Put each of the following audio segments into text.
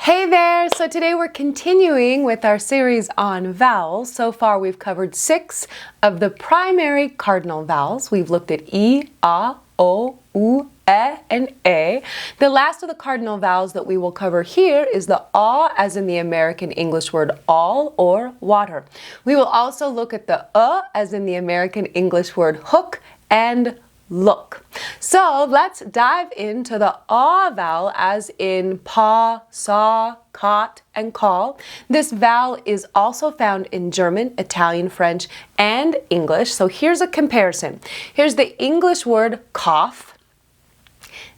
Hey there! So today we're continuing with our series on vowels. So far we've covered 6 of the primary cardinal vowels. We've looked at E, A, O, U, E, and A. The last of the cardinal vowels that we will cover here is the A, as in the American English word all or water. We will also look at the as in the American English word hook and look. So let's dive into the A vowel, as in paw, saw, caught, and call. This vowel is also found in German, Italian, French, and English. So here's a comparison. Here's the English word cough,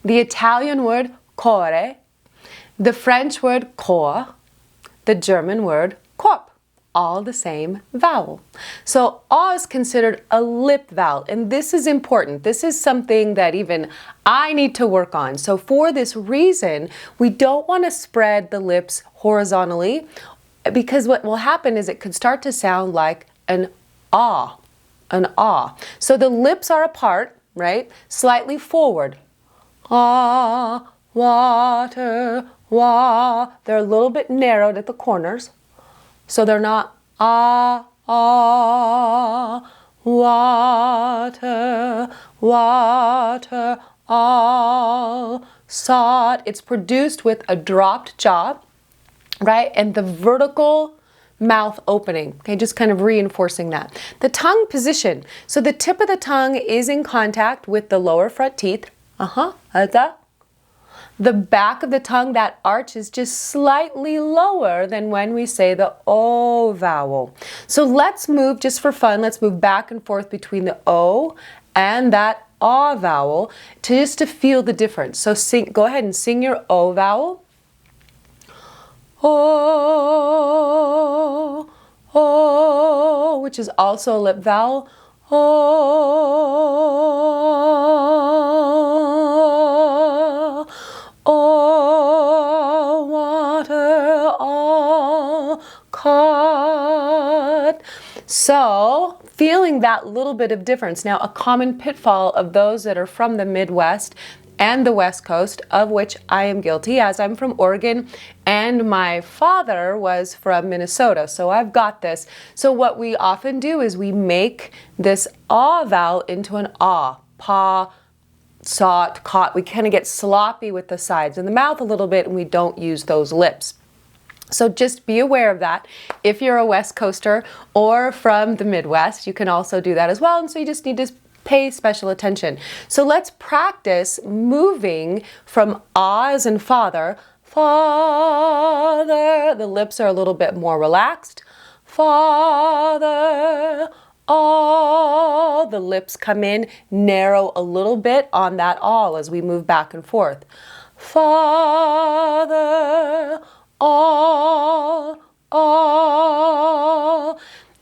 the Italian word core, the French word corps, the German word corp. All the same vowel. So A is considered a lip vowel, and this is important. This is something that even I need to work on. So for this reason, we don't want to spread the lips horizontally, because what will happen is it could start to sound like an ah, an ah. So the lips are apart, right? Slightly forward. Ah, water, wa. They're a little bit narrowed at the corners. So they're not water, water, all, sought. It's produced with a dropped jaw, right? And the vertical mouth opening, okay, just kind of reinforcing that. The tongue position. So the tip of the tongue is in contact with the lower front teeth. The back of the tongue, that arch, is just slightly lower than when we say the O vowel. So let's move, just for fun, let's move back and forth between the O and that A vowel just to feel the difference. So go ahead and sing your O vowel. O, O, which is also a lip vowel. O, all water, all caught. So, feeling that little bit of difference. Now, a common pitfall of those that are from the Midwest and the West Coast, of which I am guilty, as I'm from Oregon and my father was from Minnesota, so I've got this. So what we often do is we make this A vowel into an A, paw, sought, caught. We kind of get sloppy with the sides and the mouth a little bit, and we don't use those lips. So just be aware of that. If you're a West Coaster or from the Midwest, you can also do that as well. And so you just need to pay special attention. So let's practice moving from A as in father, father. The lips are a little bit more relaxed. Father, all. The lips come in, narrow a little bit on that all as we move back and forth. Father, all.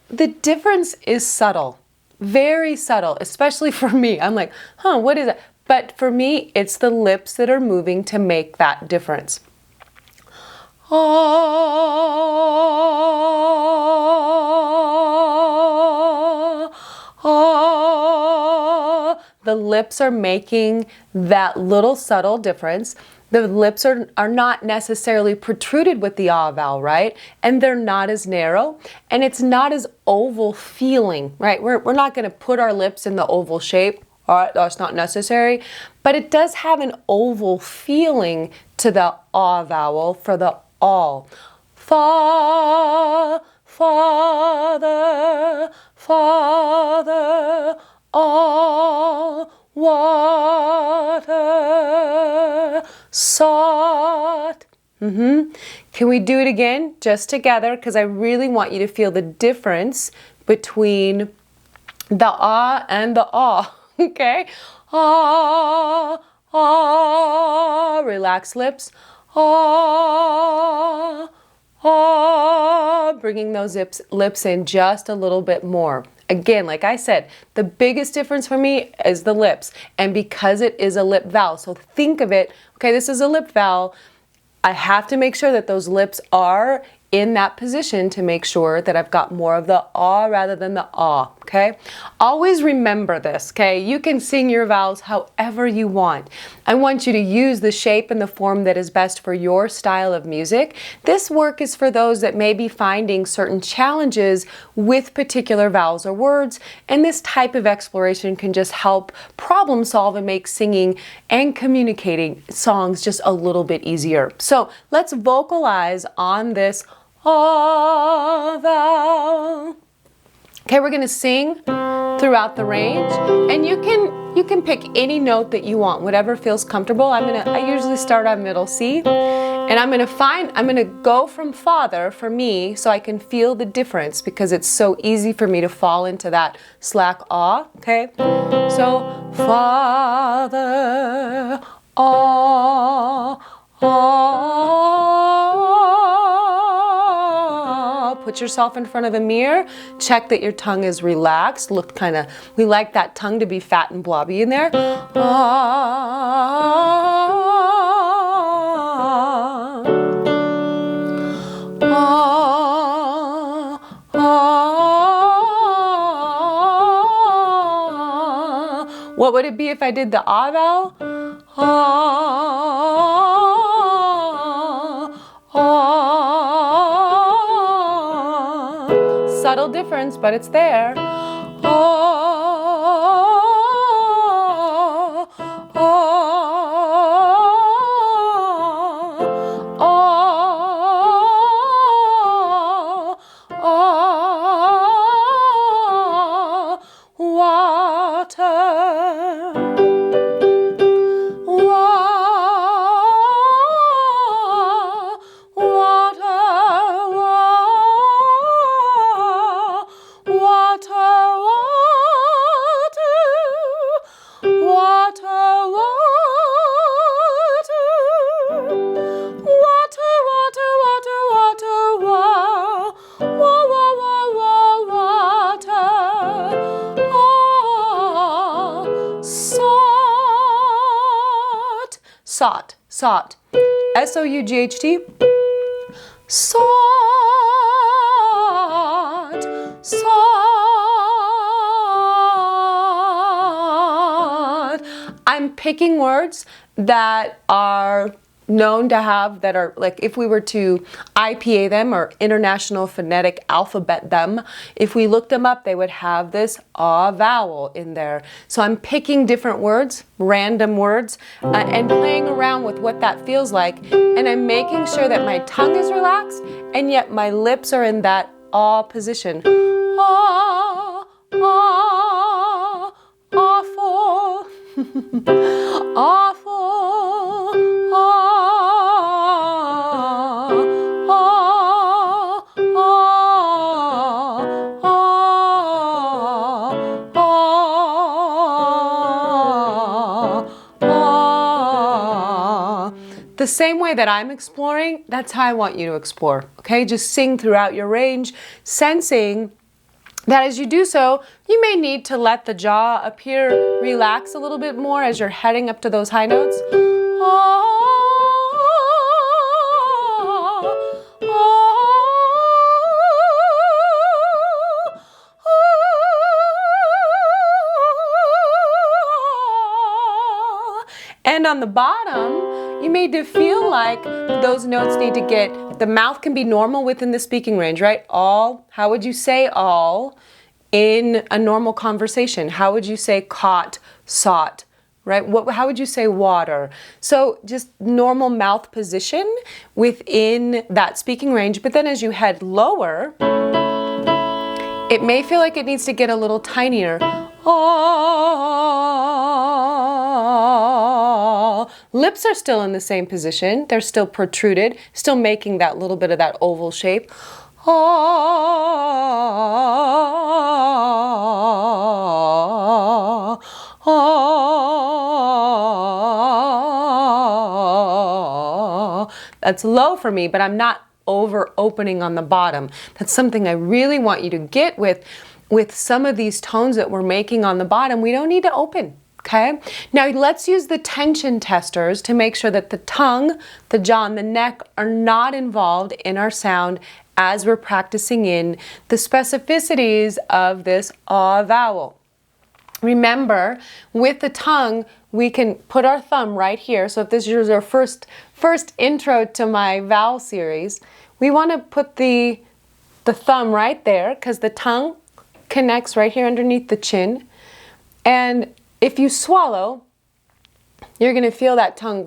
The difference is subtle, very subtle, especially for me. I'm like, what is it? But for me, it's the lips that are moving to make that difference. The lips are making that little subtle difference. The lips are not necessarily protruded with the A vowel, right? And they're not as narrow, and it's not as oval feeling, right? We're not going to put our lips in the oval shape. All right, that's not necessary, but it does have an oval feeling to the A vowel for the all. Father, father, all water, sought. Can we do it again, just together? Because I really want you to feel the difference between the A and the A. Okay? Ah, ah, relax lips. Ah, ah, bringing those lips in just a little bit more. Again, like I said, the biggest difference for me is the lips, and because it is a lip vowel. So think of it, okay, this is a lip vowel. I have to make sure that those lips are in that position to make sure that I've got more of the ah rather than the ah, okay? Always remember this, okay? You can sing your vowels however you want. I want you to use the shape and the form that is best for your style of music. This work is for those that may be finding certain challenges with particular vowels or words, and this type of exploration can just help problem solve and make singing and communicating songs just a little bit easier. So let's vocalize on this ah vowel. Okay, we're gonna sing throughout the range, and you can pick any note that you want, whatever feels comfortable. I usually start on middle C, and I'm gonna go from father for me so I can feel the difference, because it's so easy for me to fall into that slack ah, okay? So father, ah, ah. Put yourself in front of a mirror. Check that your tongue is relaxed. Look we like that tongue to be fat and blobby in there. Ah, ah, ah. What would it be if I did the ah vowel? Ah, ah. Subtle difference, but it's there. Ah, ah, ah, water. Sought, sought, S-O-U-G-H-T, sought, sought. I'm picking words that are known to have, that are like, if we were to IPA them or International Phonetic Alphabet them, if we looked them up, they would have this ah vowel in there. So I'm picking different words, random words, and playing around with what that feels like, and I'm making sure that my tongue is relaxed and yet my lips are in that ah position. Ah, ah, awful, awful. The same way that I'm exploring, that's how I want you to explore, okay? Just sing throughout your range, sensing that as you do so, you may need to let the jaw up here relax a little bit more as you're heading up to those high notes. And on the bottom, you may feel like those notes need to get, the mouth can be normal within the speaking range, right? All, how would you say all in a normal conversation? How would you say caught, sought, right? How would you say water? So just normal mouth position within that speaking range, but then as you head lower, it may feel like it needs to get a little tinier. Oh. Lips are still in the same position. They're still protruded, still making that little bit of that oval shape. Oh. Oh. That's low for me, but I'm not over opening on the bottom. That's something I really want you to get with some of these tones that we're making on the bottom. We don't need to open, okay? Now let's use the tension testers to make sure that the tongue, the jaw, and the neck are not involved in our sound as we're practicing in the specificities of this ah vowel. Remember, with the tongue, we can put our thumb right here. So if this is our first intro to my vowel series, we want to put the thumb right there because the tongue connects right here underneath the chin. And if you swallow, you're going to feel that tongue,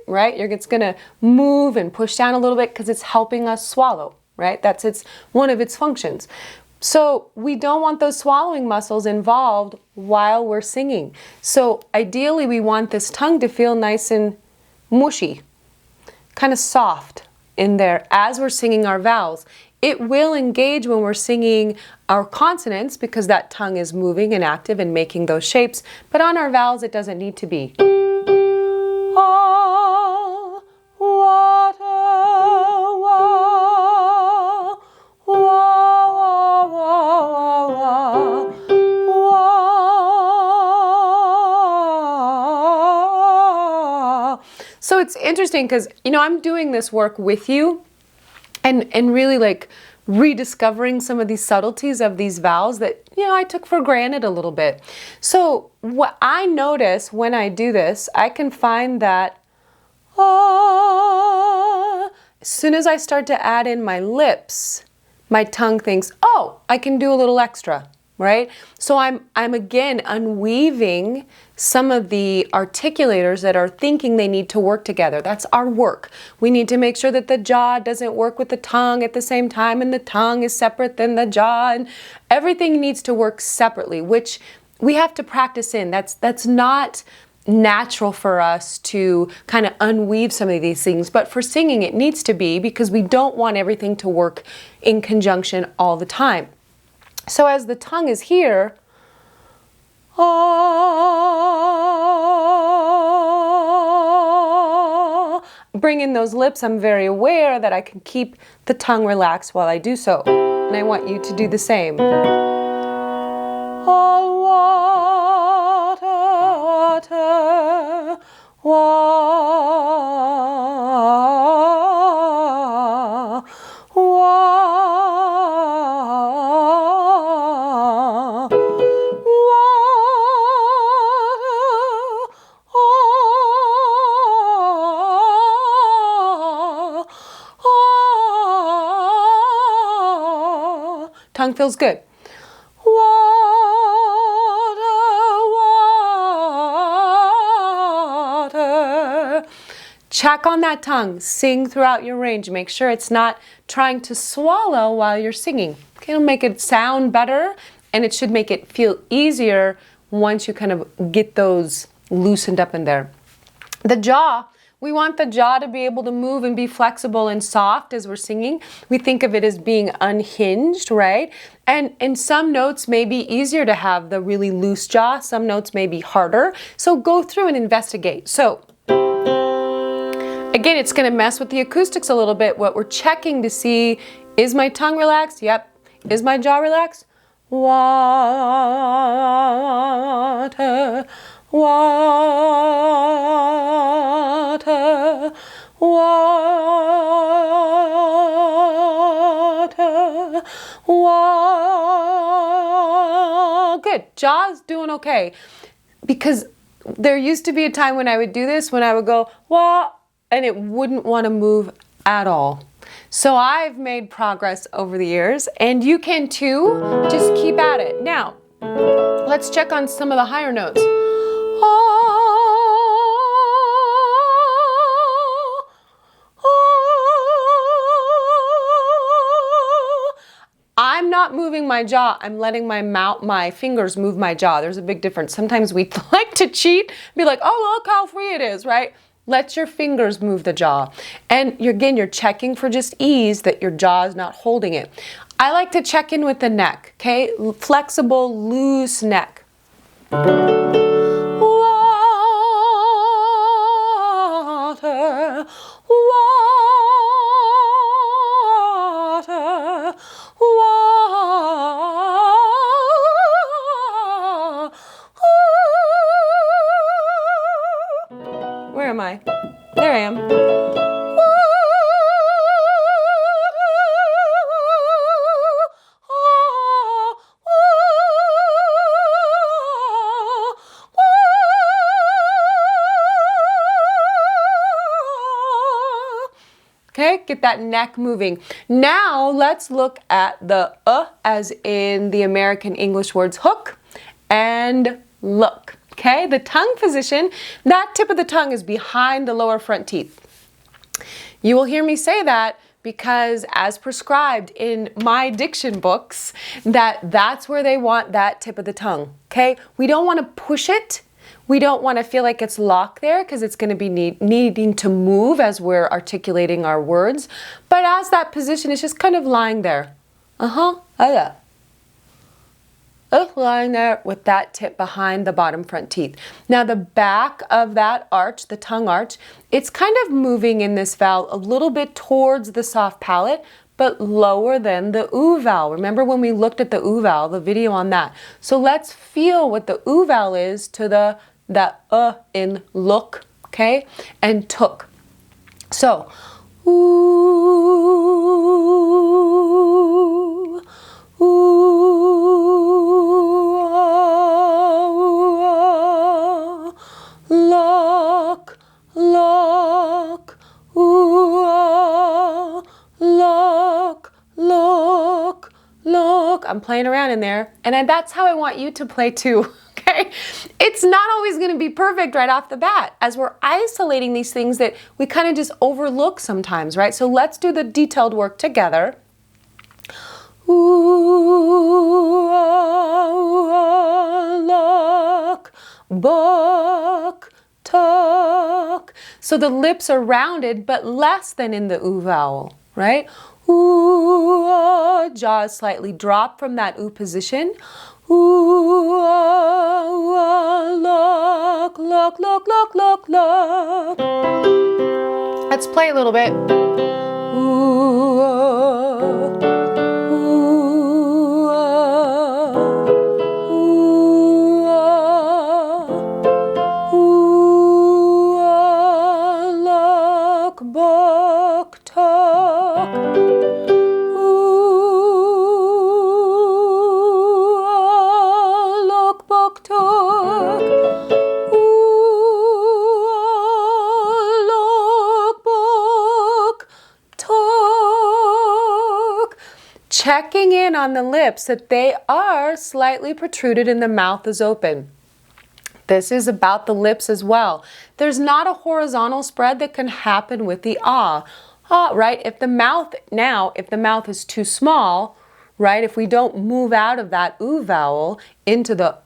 right? It's going to move and push down a little bit because it's helping us swallow, right? That's one of its functions. So we don't want those swallowing muscles involved while we're singing. So ideally we want this tongue to feel nice and mushy, kind of soft in there as we're singing our vowels. It will engage when we're singing our consonants because that tongue is moving and active and making those shapes, but on our vowels it doesn't need to be. Ah, water, wah, wah, wah, wah, wah. So it's interesting because, I'm doing this work with you and really like rediscovering some of these subtleties of these vowels that, I took for granted a little bit. So what I notice when I do this, I can find that as soon as I start to add in my lips, my tongue thinks, oh, I can do a little extra, right? So I'm again unweaving some of the articulators that are thinking they need to work together. That's our work. We need to make sure that the jaw doesn't work with the tongue at the same time and the tongue is separate than the jaw, and everything needs to work separately, which we have to practice in. That's not natural for us to kind of unweave some of these things, but for singing it needs to be because we don't want everything to work in conjunction all the time. So as the tongue is here, bring in those lips, I'm very aware that I can keep the tongue relaxed while I do so. And I want you to do the same. Water, tongue feels good. Water. Check on that tongue. Sing throughout your range. Make sure it's not trying to swallow while you're singing. It'll make it sound better, and it should make it feel easier once you kind of get those loosened up in there. The jaw. We want the jaw to be able to move and be flexible and soft as we're singing. We think of it as being unhinged, right? And some notes may be easier to have the really loose jaw. Some notes may be harder. So go through and investigate. So again, it's going to mess with the acoustics a little bit. What we're checking to see, is my tongue relaxed? Yep. Is my jaw relaxed? Water. Water, water, water. Good. Jaw's doing okay. Because there used to be a time when I would do this, when I would go, wah, and it wouldn't want to move at all. So I've made progress over the years, and you can too. Just keep at it. Now, let's check on some of the higher notes. I'm not moving my jaw. I'm letting my fingers move my jaw. There's a big difference. Sometimes we like to cheat, be like, oh, look how free it is, right? Let your fingers move the jaw. And you're checking for just ease that your jaw is not holding it. I like to check in with the neck, okay? Flexible, loose neck. Water, water, water. Where am I? There I am. Get that neck moving. Now let's look at the as in the American English words hook and look. Okay, the tongue position, that tip of the tongue is behind the lower front teeth. You will hear me say that because as prescribed in my diction books, that's where they want that tip of the tongue. Okay, we don't want to push it. We don't want to feel like it's locked there because it's going to be needing to move as we're articulating our words. But as that position is just kind of lying there. Lying there with that tip behind the bottom front teeth. Now the back of that arch, the tongue arch, it's kind of moving in this vowel a little bit towards the soft palate, but lower than the oo vowel. Remember when we looked at the oo vowel, the video on that. So let's feel what the oo vowel is to that in look, okay, and took. So, ooh, ooh, look, look, ooh, look, look, look. I'm playing around in there, and that's how I want you to play too. Okay? It's not always going to be perfect right off the bat as we're isolating these things that we kind of just overlook sometimes, right? So let's do the detailed work together. Ooh, look, book, took. So the lips are rounded, but less than in the oo vowel, right? Ooh, jaw is slightly dropped from that oo position. Ooh, look, look, look, look, look, look. Let's play a little bit. Ooh, look, book, talk. Checking in on the lips that they are slightly protruded and the mouth is open. This is about the lips as well. There's not a horizontal spread that can happen with the right? If the mouth is too small, right? If we don't move out of that oo vowel into the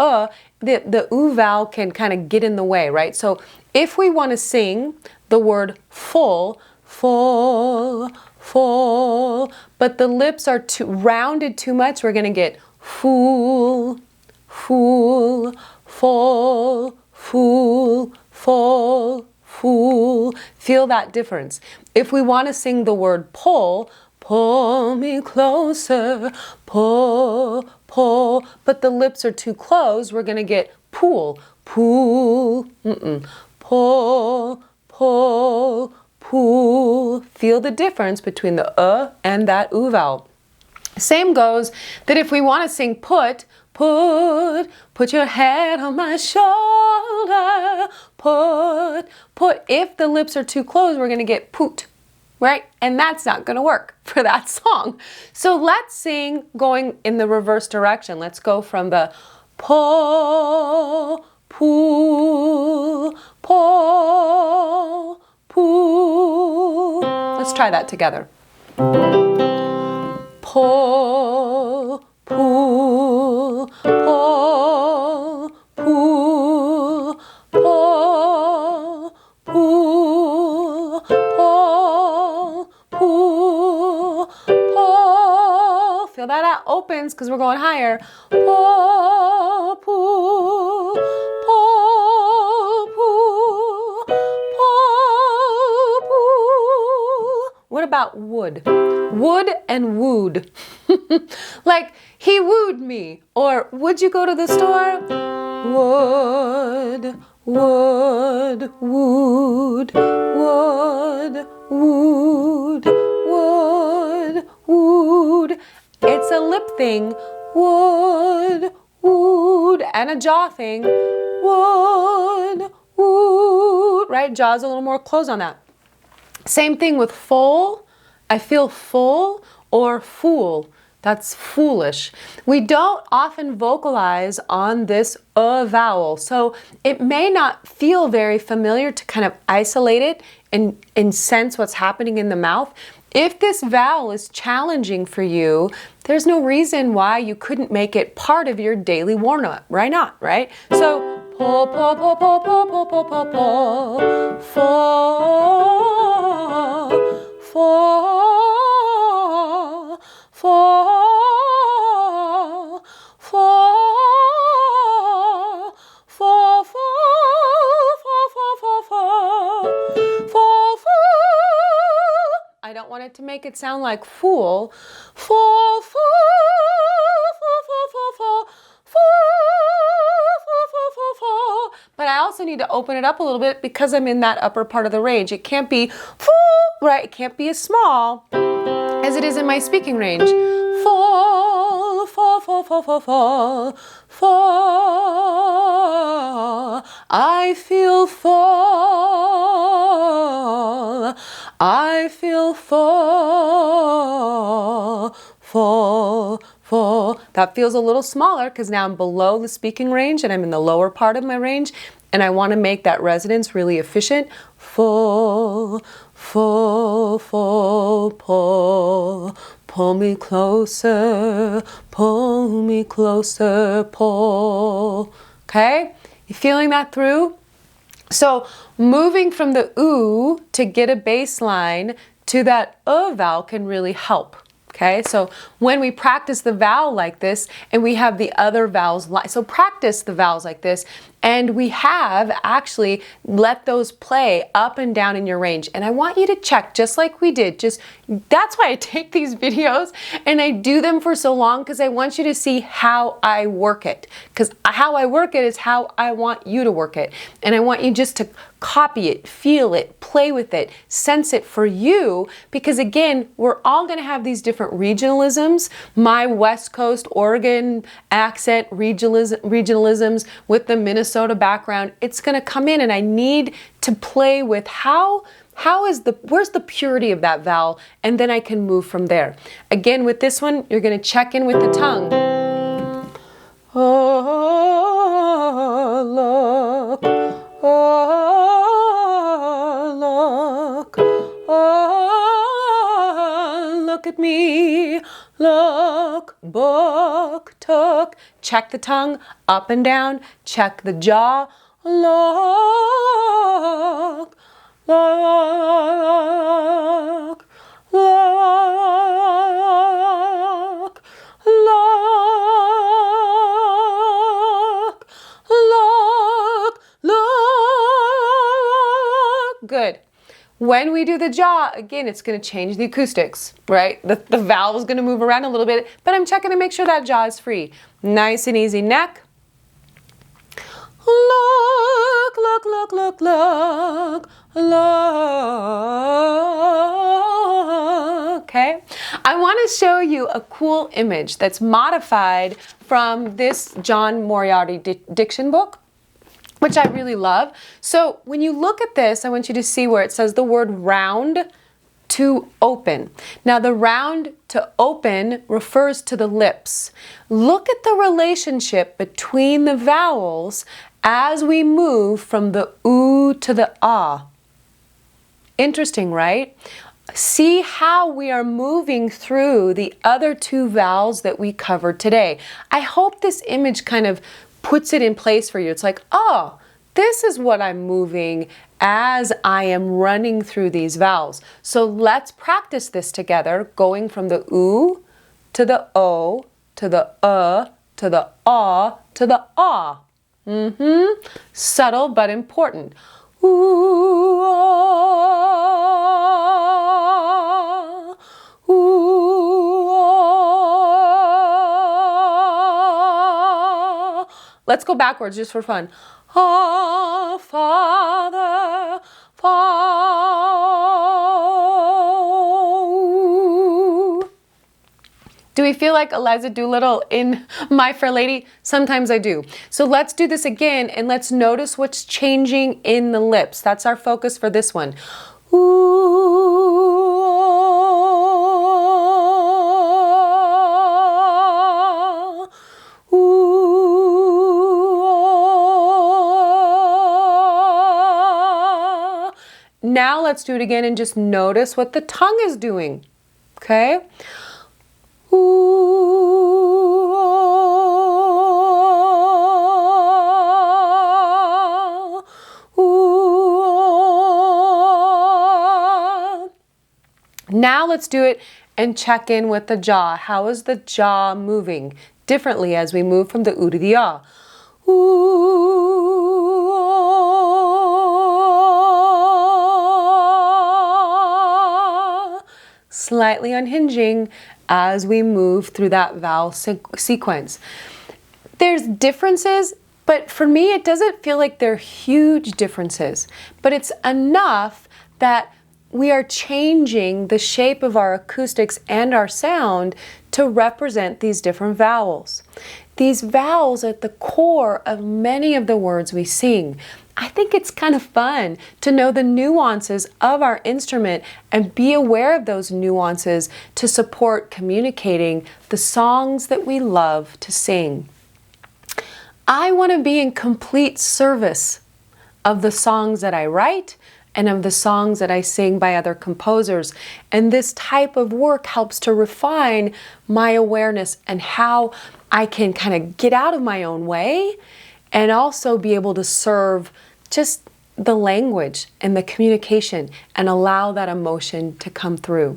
oo vowel can kind of get in the way, right? So if we want to sing the word full, full, full, but the lips are too rounded too much, we're going to get fool, fool, full, fool, full, fool. Feel that difference. If we want to sing the word pull, pull me closer, pull, pull, but the lips are too closed, we're going to get pool, pool, pull, pull, pool. Feel the difference between the and that oo vowel. Same goes that if we want to sing put your head on my shoulder, put. If the lips are too closed, we're going to get poot, right? And that's not going to work for that song. So let's sing going in the reverse direction. Let's go from the pull, pool, pull, pool. Let's try that together. Pull, pool, pull, pool, pull, pool, pull, pool, pull. Feel that opens because we're going higher. Pull, pool, pull, pool, pull, pool. What about wood? Would and wooed. Like, he wooed me. Or, would you go to the store? Would, would, wooed, would, wooed, would, wooed. It's a lip thing. Would, wooed. And a jaw thing. Would, wooed. Right? Jaw's a little more closed on that. Same thing with full I feel full or fool. That's foolish. We don't often vocalize on this vowel, so it may not feel very familiar to kind of isolate it and sense what's happening in the mouth. If this vowel is challenging for you, there's no reason why you couldn't make it part of your daily warm-up. Why not, right? So, po, po, po, po, po, po, po, po, po, fo, fo, fo, fo, fo, fo, fo, fo. I don't want it to make it sound like fool. Fo, fo, fo, fo, fo, fo, fo, fo, fo, fo, fo. But I also need to open it up a little bit because I'm in that upper part of the range. It can't be fo, right? It can't be as small as it is in my speaking range. Fall, fall, fall, fall, fall, fall, fall. I feel fall. I feel fall, fall, fall. That feels a little smaller because now I'm below the speaking range and I'm in the lower part of my range, and I want to make that resonance really efficient. Fall, fall, fall, pull. Pull me closer, pull. Okay? You feeling that through? So moving from the oo to get a baseline to that vowel can really help. Okay, so when we practice the vowel like this and we have the other vowels, so practice the vowels like this, and we have actually let those play up and down in your range. And I want you to check, just like we did, that's why I take these videos and I do them for so long, because I want you to see how I work it. Because how I work it is how I want you to work it. And I want you just to copy it, feel it, play with it, sense it for you, because again, we're all going to have these different regionalisms. My West Coast, Oregon accent, regionalisms with the Minnesota background, it's going to come in, and I need to play with where's the purity of that vowel, and then I can move from there. Again, with this one, you're going to check in with the tongue. Oh, look. Oh, look. Oh, look at me. Look, book, took. Check the tongue up and down. Check the jaw. Look, look, look, look, look, look. Good. When we do the jaw, again, it's going to change the acoustics, right? The vowel is going to move around a little bit, but I'm checking to make sure that jaw is free. Nice and easy neck. Look, look, look, look, look, look. Okay. I want to show you a cool image that's modified from this John Moriarty diction book, which I really love. So when you look at this, I want you to see where it says the word round to open. Now the round to open refers to the lips. Look at the relationship between the vowels as we move from the oo to the ah. Interesting, right? See how we are moving through the other two vowels that we covered today. I hope this image kind of puts it in place for you. It's like, oh, this is what I'm moving as I am running through these vowels. So let's practice this together, going from the oo to the o to the to the ah to the ah. Subtle but important. Ooh, ah, ooh, ah. Let's go backwards just for fun. Ah, Father, Father. Do we feel like Eliza Doolittle in My Fair Lady? Sometimes I do. So let's do this again, and let's notice what's changing in the lips. That's our focus for this one. Ooh. let's do it again and just notice what the tongue is doing. Okay? Now let's do it and check in with the jaw. How is the jaw moving differently as we move from the oo to the ah? Ooh. Slightly unhinging as we move through that vowel sequence. There's differences, but for me it doesn't feel like they're huge differences, but it's enough that we are changing the shape of our acoustics and our sound to represent these different vowels. These vowels are at the core of many of the words we sing. I think it's kind of fun to know the nuances of our instrument and be aware of those nuances to support communicating the songs that we love to sing. I want to be in complete service of the songs that I write and of the songs that I sing by other composers. And this type of work helps to refine my awareness and how I can kind of get out of my own way and also be able to serve just the language and the communication and allow that emotion to come through.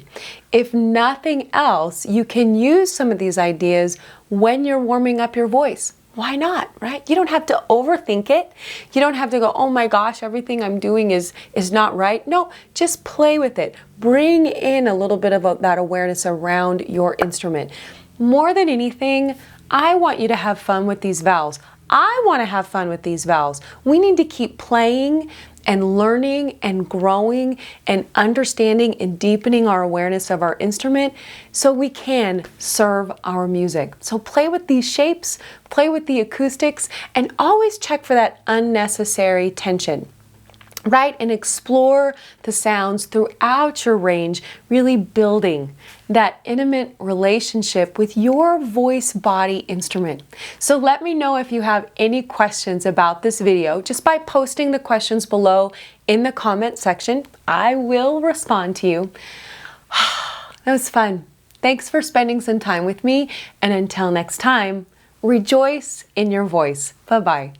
If nothing else, you can use some of these ideas when you're warming up your voice. Why not, right? You don't have to overthink it. You don't have to go, oh my gosh, everything I'm doing is not right. No, just play with it. Bring in a little bit of that awareness around your instrument. More than anything, I want you to have fun with these vowels. I want to have fun with these vowels. We need to keep playing and learning and growing and understanding and deepening our awareness of our instrument so we can serve our music. So play with these shapes, play with the acoustics, and always check for that unnecessary tension. Right? And explore the sounds throughout your range, really building that intimate relationship with your voice body instrument. So let me know if you have any questions about this video just by posting the questions below in the comment section. I will respond to you. That was fun. Thanks for spending some time with me, and until next time, rejoice in your voice. Bye-bye.